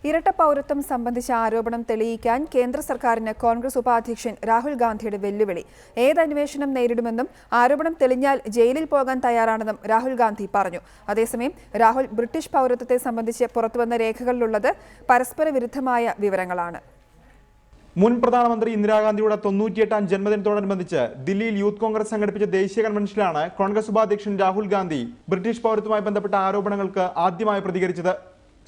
ഇരട്ട പൗരത്വം സംബന്ധിച്ച ആരോപണം തെളിയിക്കാൻ കേന്ദ്ര സർക്കാരിന് കോൺഗ്രസ് ഉപാധ്യക്ഷൻ രാഹുൽ ഗാന്ധിയുടെ വെല്ലുവിളി. ഏത് അന്വേഷണം നേരിടുമെന്നും ആരോപണം തെളിഞ്ഞാൽ ജയിലിൽ പോകാൻ തയ്യാറാണെന്നും രാഹുൽ ഗാന്ധി പറഞ്ഞു. അതേസമയം രാഹുൽ ബ്രിട്ടീഷ് പൗരത്വത്തെ സംബന്ധിച്ച് പുറത്തുവന്ന രേഖകളിലുള്ളത് പരസ്പര വിരുദ്ധമായ വിവരങ്ങളാണ്. മുൻ പ്രധാനമന്ത്രി ഇന്ദിരാഗാന്ധിയുടെ 98ാം ജന്മദിനത്തോടനുബന്ധിച്ച് ദില്ലിയിൽ യൂത്ത് കോൺഗ്രസ് സംഘടിപ്പിച്ച ദേശീയ കൺവെൻഷനിലാണ് കോൺഗ്രസ് ഉപാധ്യക്ഷൻ രാഹുൽ ഗാന്ധി ബ്രിട്ടീഷ് പൗരത്വവുമായി ബന്ധപ്പെട്ട ആരോപണങ്ങൾക്ക് ആദ്യമായി പ്രതികരിച്ചത്.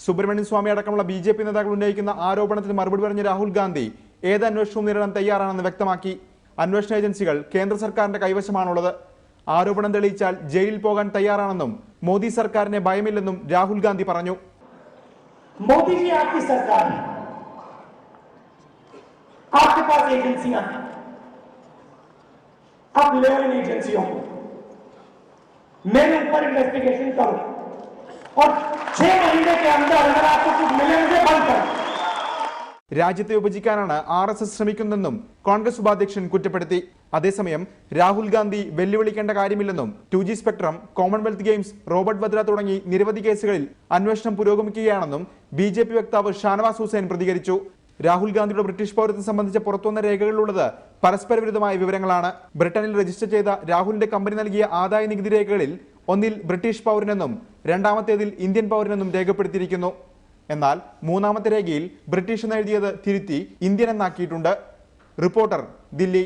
സുബ്രഹ്മണ്യൻ സ്വാമി അടക്കമുള്ള BJP നേതാക്കൾ ഉന്നയിക്കുന്ന ആരോപണത്തിന് മറുപടി പറഞ്ഞ രാഹുൽ ഗാന്ധി ഏത് അന്വേഷണവും നേരിടാൻ തയ്യാറാണെന്ന് വ്യക്തമാക്കി. അന്വേഷണ ഏജൻസികൾ കേന്ദ്ര സർക്കാരിന്റെ കൈവശമാണുള്ളത്. ആരോപണം തെളിയിച്ചാൽ ജയിലിൽ പോകാൻ തയ്യാറാണെന്നും മോദി സർക്കാരിനെ ഭയമില്ലെന്നും രാഹുൽ ഗാന്ധി പറഞ്ഞു. आपके पास एजेंसियां हैं, आप ले इन एजेंसियों को, मेरे ऊपर इन्वेस्टिगेशन करो और 6 महीने के अंदर अगर आपको कुछ मिले मुझे बंद करो. രാജ്യത്തെ വിഭജിക്കാനാണ് RSS ശ്രമിക്കുന്നതെന്നും കോൺഗ്രസ് ഉപാധ്യക്ഷൻ കുറ്റപ്പെടുത്തി. അതേസമയം രാഹുൽ ഗാന്ധി വെല്ലുവിളിക്കേണ്ട കാര്യമില്ലെന്നും 2G spectrum, Commonwealth games, Robert Vadra തുടങ്ങി നിരവധി കേസുകളിൽ അന്വേഷണം പുരോഗമിക്കുകയാണെന്നും BJP വക്താവ് ഷാനവാസ് ഹുസൈൻ പ്രതികരിച്ചു. രാഹുൽ ഗാന്ധിയുടെ ബ്രിട്ടീഷ് പൗരത്വം സംബന്ധിച്ച പുറത്തുവന്ന രേഖകളിലുള്ളത് പരസ്പര വിരുദ്ധമായ വിവരങ്ങളാണ്. ബ്രിട്ടനിൽ രജിസ്റ്റർ ചെയ്ത രാഹുലിന്റെ കമ്പനി നൽകിയ ആദായ നികുതി രേഖകളിൽ ഒന്നിൽ ബ്രിട്ടീഷ് പൗരനെന്നും രണ്ടാമത്തേതിൽ ഇന്ത്യൻ പൗരനെന്നും രേഖപ്പെടുത്തിയിരിക്കുന്നു. എന്നാൽ മൂന്നാമത്തെ രേഖയിൽ ബ്രിട്ടീഷ് എന്ന് എഴുതിയത് തിരുത്തി ഇന്ത്യൻ എന്നാക്കിയിട്ടുണ്ട്. റിപ്പോർട്ടർ, ദില്ലി.